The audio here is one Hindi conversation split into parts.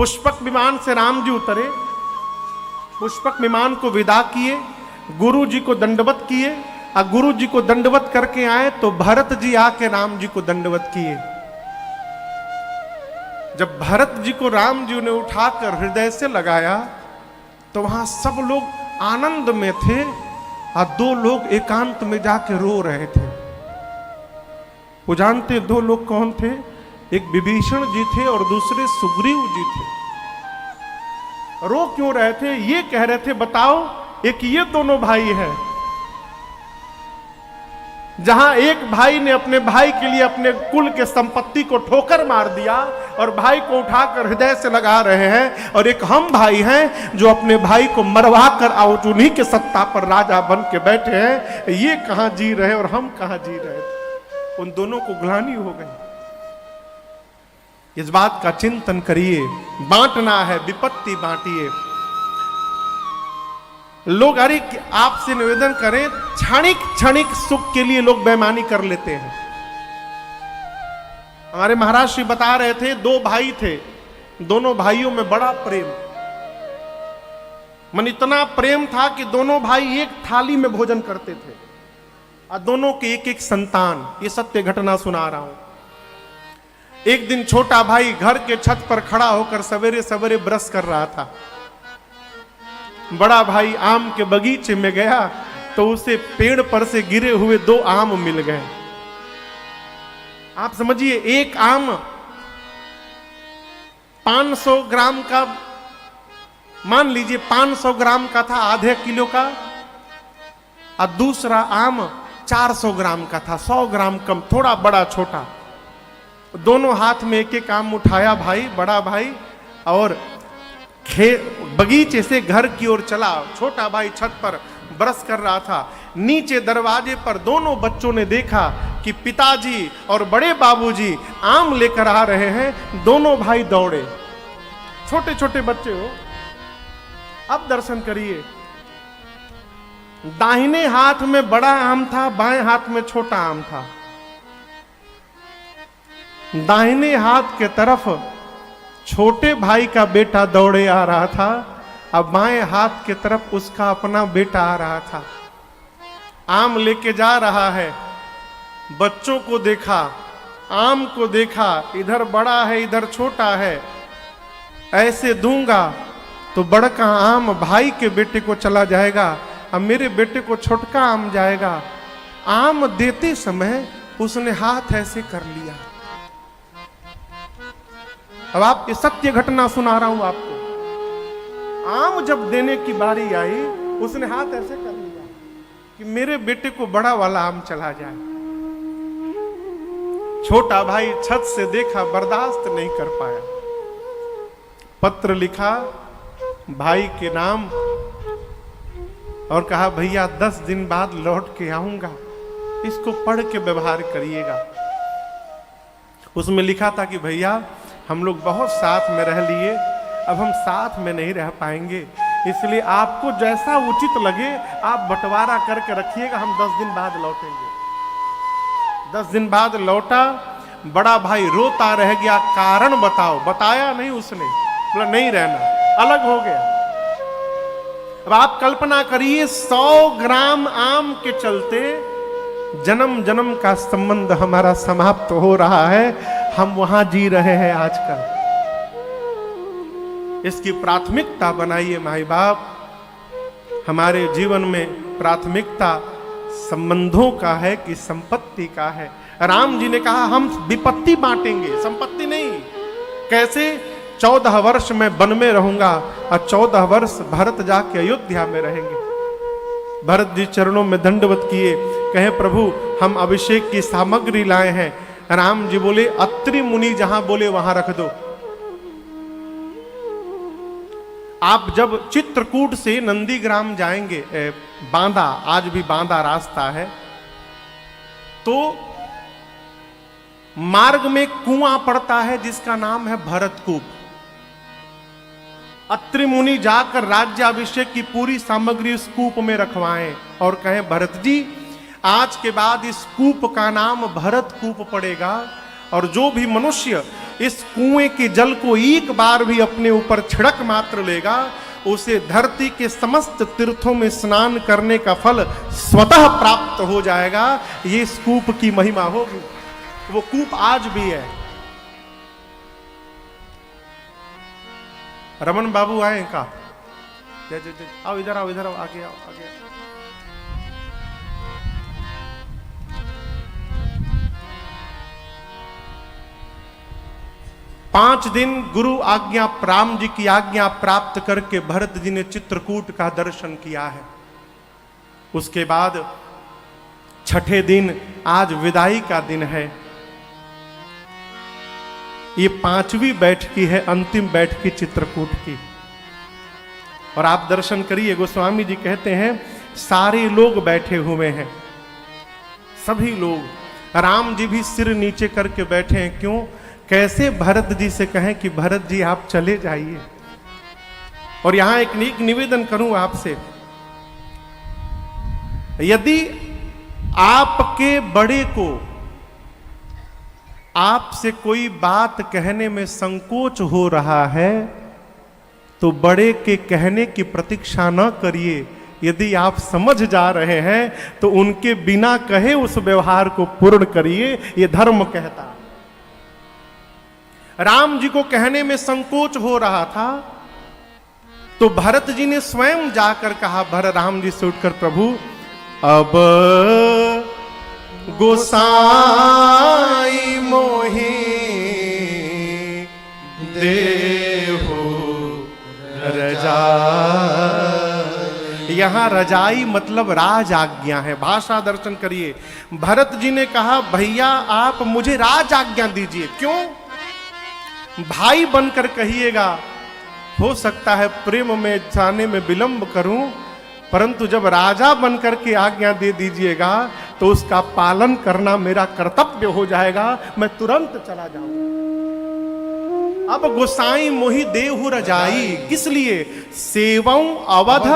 पुष्पक विमान से राम जी उतरे, पुष्पक विमान को विदा किए, गुरु जी को दंडवत किए, और गुरु जी को दंडवत करके आए तो भरत जी आके राम जी को दंडवत किए। जब भरत जी को राम जी ने उठाकर हृदय से लगाया तो वहां सब लोग आनंद में थे और दो लोग एकांत में जाके रो रहे थे। वो जानते दो लोग कौन थे? एक विभीषण जी थे और दूसरे सुग्रीव जी थे। रो क्यों रहे थे? ये कह रहे थे बताओ, एक ये दोनों भाई हैं, जहां एक भाई ने अपने भाई के लिए अपने कुल के संपत्ति को ठोकर मार दिया और भाई को उठाकर हृदय से लगा रहे हैं, और एक हम भाई हैं जो अपने भाई को मरवा कर और उन्हीं के सत्ता पर राजा बन के बैठे हैं। ये कहां जी रहे और हम कहां जी रहे थे। उन दोनों को ग्लानि हो गई। इस बात का चिंतन करिए। बांटना है, विपत्ति बांटिए। लोग अरे आपसे निवेदन करें, क्षणिक क्षणिक सुख के लिए लोग बेईमानी कर लेते हैं। हमारे महाराज श्री बता रहे थे, दो भाई थे, दोनों भाइयों में बड़ा प्रेम, मन इतना प्रेम था कि दोनों भाई एक थाली में भोजन करते थे और दोनों के एक एक संतान। ये सत्य घटना सुना रहा हूं। एक दिन छोटा भाई घर के छत पर खड़ा होकर सवेरे सवेरे ब्रश कर रहा था। बड़ा भाई आम के बगीचे में गया तो उसे पेड़ पर से गिरे हुए दो आम मिल गए। आप समझिए, एक आम 500 ग्राम का, मान लीजिए 500 ग्राम का था, आधे किलो का, और दूसरा आम 400 ग्राम का था, 100 ग्राम कम, थोड़ा बड़ा छोटा। दोनों हाथ में एक एक आम उठाया भाई, बड़ा भाई, और बगीचे से घर की ओर चला। छोटा भाई छत पर ब्रश कर रहा था। नीचे दरवाजे पर दोनों बच्चों ने देखा कि पिताजी और बड़े बाबूजी आम लेकर आ रहे हैं। दोनों भाई दौड़े। छोटे छोटे बच्चे हो। अब दर्शन करिए, दाहिने हाथ में बड़ा आम था, बाएं हाथ में छोटा आम था। दाहिने हाथ के तरफ छोटे भाई का बेटा दौड़े आ रहा था, अब बाएं हाथ की तरफ उसका अपना बेटा आ रहा था। आम लेके जा रहा है। बच्चों को देखा, आम को देखा, इधर बड़ा है इधर छोटा है, ऐसे दूंगा तो बड़का आम भाई के बेटे को चला जाएगा और मेरे बेटे को छोटका आम जाएगा। आम देते समय उसने हाथ ऐसे कर लिया। अब आप ये सत्य घटना सुना रहा हूं आपको। आम जब देने की बारी आई, उसने हाथ ऐसे कर लिया कि मेरे बेटे को बड़ा वाला आम चला जाए। छोटा भाई छत से देखा, बर्दाश्त नहीं कर पाया, पत्र लिखा भाई के नाम और कहा भैया 10 दिन बाद लौट के आऊंगा, इसको पढ़ के व्यवहार करिएगा। उसमें लिखा था कि भैया हम लोग बहुत साथ में रह लिए, अब हम साथ में नहीं रह पाएंगे, इसलिए आपको जैसा उचित लगे आप बंटवारा करके रखिएगा, हम 10 दिन बाद लौटेंगे। 10 दिन बाद लौटा। बड़ा भाई रोता रह गया, कारण बताओ। बताया नहीं उसने, बोला नहीं रहना, अलग हो गया। अब आप कल्पना करिए, 100 ग्राम आम के चलते जन्म जन्म का संबंध हमारा समाप्त हो रहा है। हम वहां जी रहे हैं आजकल। इसकी प्राथमिकता बनाइए माई बाप। हमारे जीवन में प्राथमिकता संबंधों का है कि संपत्ति का है। राम जी ने कहा हम विपत्ति बांटेंगे, संपत्ति नहीं। कैसे? 14 वर्ष मैं वन में रहूंगा और 14 वर्ष भरत जाके अयोध्या में रहेंगे। भरत जी चरणों में दंडवत किए, कहे प्रभु हम अभिषेक की सामग्री लाए हैं। राम जी बोले अत्रि मुनि जहां बोले वहां रख दो। आप जब चित्रकूट से नंदीग्राम जाएंगे, बांदा, आज भी बांदा रास्ता है, तो मार्ग में कुआं पड़ता है जिसका नाम है भरतकूप। अत्रि मुनि जाकर राज्याभिषेक की पूरी सामग्री उस कूप में रखवाएं और कहें भरत जी आज के बाद इस कूप का नाम भरत कूप पड़ेगा, और जो भी मनुष्य इस कुएं के जल को एक बार भी अपने ऊपर छिड़क मात्र लेगा, उसे धरती के समस्त तीर्थों में स्नान करने का फल स्वतः प्राप्त हो जाएगा। ये इस कूप की महिमा होगी। वो कूप आज भी है। रमन बाबू आए का? जय जय जय, आओ इधर आओ, इधर आओ, आगे आओ, आगे आओ। 5 दिन गुरु आज्ञा, राम जी की आज्ञा प्राप्त करके भरत जी ने चित्रकूट का दर्शन किया है। उसके बाद छठे दिन आज विदाई का दिन है। ये 5वीं बैठकी है, अंतिम बैठकी चित्रकूट की। और आप दर्शन करिए, गोस्वामी जी कहते हैं सारे लोग बैठे हुए हैं, सभी लोग। राम जी भी सिर नीचे करके बैठे हैं। क्यों? कैसे भरत जी से कहें कि भरत जी आप चले जाइए। और यहां एक निवेदन करूं आपसे, यदि आपके बड़े को आपसे कोई बात कहने में संकोच हो रहा है तो बड़े के कहने की प्रतीक्षा न करिए। यदि आप समझ जा रहे हैं तो उनके बिना कहे उस व्यवहार को पूर्ण करिए, ये धर्म कहता। राम जी को कहने में संकोच हो रहा था तो भरत जी ने स्वयं जाकर कहा, राम जी से उठकर, प्रभु अब गोसाई मोहि देहु रजाई। यहां रजाई मतलब राज आज्ञा है। भाषा दर्शन करिए। भरत जी ने कहा, भैया आप मुझे राज आज्ञा दीजिए। क्यों? भाई बनकर कहिएगा, हो सकता है प्रेम में जाने में विलंब करूं, परंतु जब राजा बनकर के आज्ञा दे दीजिएगा तो उसका पालन करना मेरा कर्तव्य हो जाएगा, मैं तुरंत चला जाऊंगा। अब गोसाई मोहि देहु रजाई, किस लिए? सेवं अवध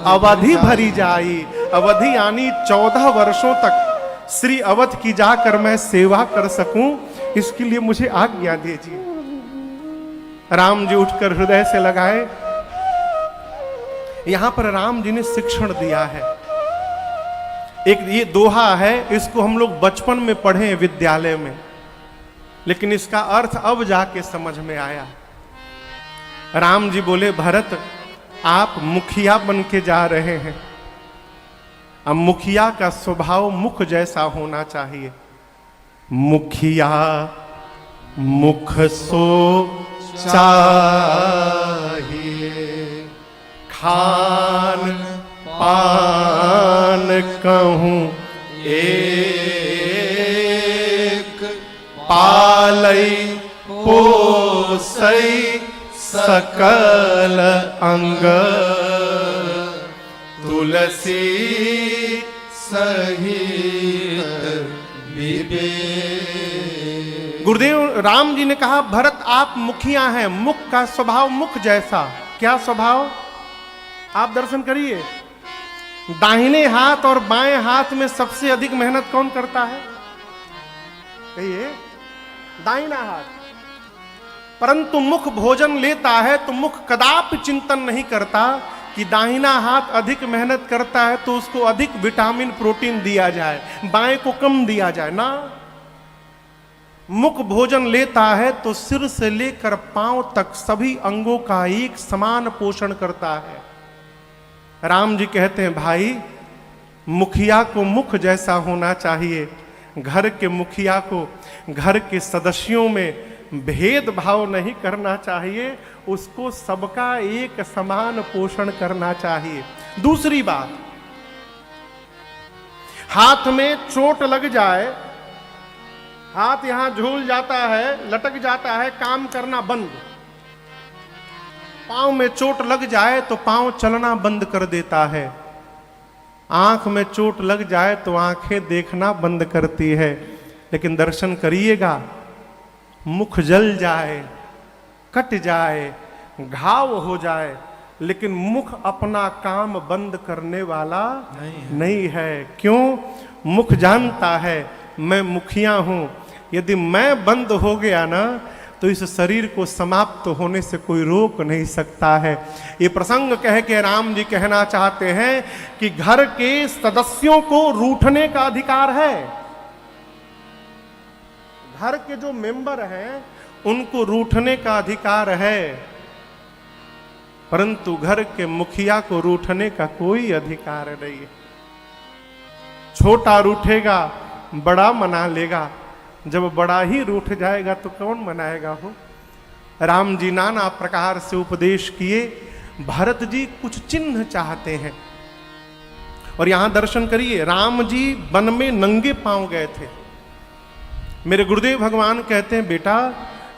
अवधि भरी जाई। अवधि यानी 14 वर्षों तक श्री अवध की जाकर मैं सेवा कर सकूं, इसके लिए मुझे आज्ञा दीजिए। राम जी उठकर हृदय से लगाए। यहां पर राम जी ने शिक्षण दिया है। एक ये दोहा है, इसको हम लोग बचपन में पढ़े हैं विद्यालय में, लेकिन इसका अर्थ अब जाके समझ में आया। राम जी बोले, भरत आप मुखिया बन के जा रहे हैं। अब मुखिया का स्वभाव मुख जैसा होना चाहिए। मुखिया मुख सो चाहिए, खान पान कहूं एक, पालई पोसई सकल अंग, तुलसी सहित विवेक। गुरुदेव राम जी ने कहा, भरत आप मुखिया हैं, मुख का स्वभाव मुख जैसा। क्या स्वभाव? आप दर्शन करिए। दाहिने हाथ और बाएं हाथ में सबसे अधिक मेहनत कौन करता है? कहिए। दाहिना हाथ। परंतु मुख भोजन लेता है तो मुख कदापि चिंतन नहीं करता कि दाहिना हाथ अधिक मेहनत करता है तो उसको अधिक विटामिन प्रोटीन दिया जाए, बाएं को कम दिया जाए ना। मुख भोजन लेता है तो सिर से लेकर पांव तक सभी अंगों का एक समान पोषण करता है। राम जी कहते हैं, भाई मुखिया को मुख जैसा होना चाहिए। घर के मुखिया को घर के सदस्यों में भेदभाव नहीं करना चाहिए, उसको सबका एक समान पोषण करना चाहिए। दूसरी बात, हाथ में चोट लग जाए, हाथ यहां झूल जाता है, लटक जाता है, काम करना बंद। पांव में चोट लग जाए तो पांव चलना बंद कर देता है। आंख में चोट लग जाए तो आंखें देखना बंद करती है। लेकिन दर्शन करिएगा, मुख जल जाए, कट जाए, घाव हो जाए, लेकिन मुख अपना काम बंद करने वाला नहीं है। क्यों? मुख जानता है मैं मुखिया हूं, यदि मैं बंद हो गया ना तो इस शरीर को समाप्त होने से कोई रोक नहीं सकता है। ये प्रसंग कह के राम जी कहना चाहते हैं कि घर के सदस्यों को रूठने का अधिकार है। घर के जो मेंबर हैं उनको रूठने का अधिकार है, परंतु घर के मुखिया को रूठने का कोई अधिकार नहीं है। छोटा रूठेगा, बड़ा मना लेगा, जब बड़ा ही रूठ जाएगा तो कौन मनाएगा हो। राम जी नाना प्रकार से उपदेश किए। भरत जी कुछ चिन्ह चाहते हैं, और यहां दर्शन करिए, राम जी वन में नंगे पांव गए थे। मेरे गुरुदेव भगवान कहते हैं, बेटा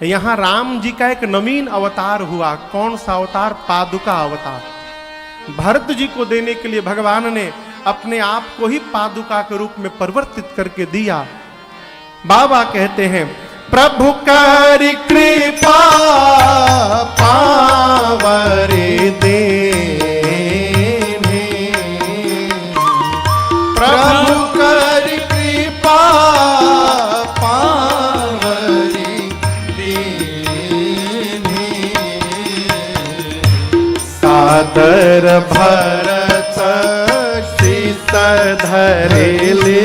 यहां राम जी का एक नवीन अवतार हुआ। कौन सा अवतार? पादुका अवतार। भरत जी को देने के लिए भगवान ने अपने आप को ही पादुका के रूप में परिवर्तित करके दिया। बाबा कहते हैं, प्रभु कर कृपा पावर दे, प्रभु कर कृपा पावर दे, सादर भरत शीस धरे ले,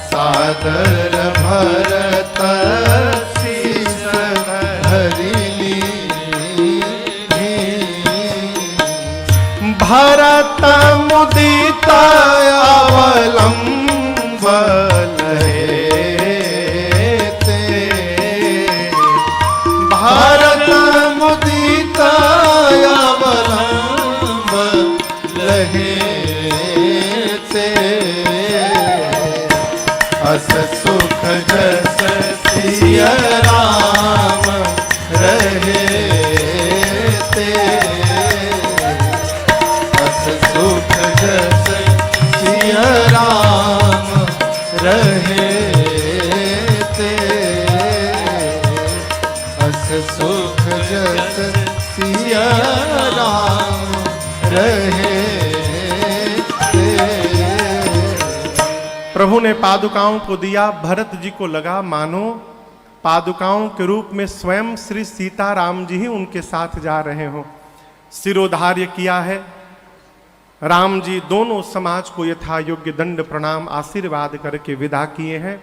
सादर भरत शीस धरि ली, भरत मुदित अवलंब लहेते, भरत मुदित अवलंब लहेते, अस सुख जस सिया राम रहे ते, अस सुख जस सिया राम रहे ते, अस सुख जस सिया राम रहे। प्रभु ने पादुकाओं को दिया। भरत जी को लगा मानो पादुकाओं के रूप में स्वयं श्री सीताराम जी ही उनके साथ जा रहे हों। सिरोधार्य किया है। राम जी दोनों समाज को यथा योग्य दंड प्रणाम आशीर्वाद करके विदा किए हैं।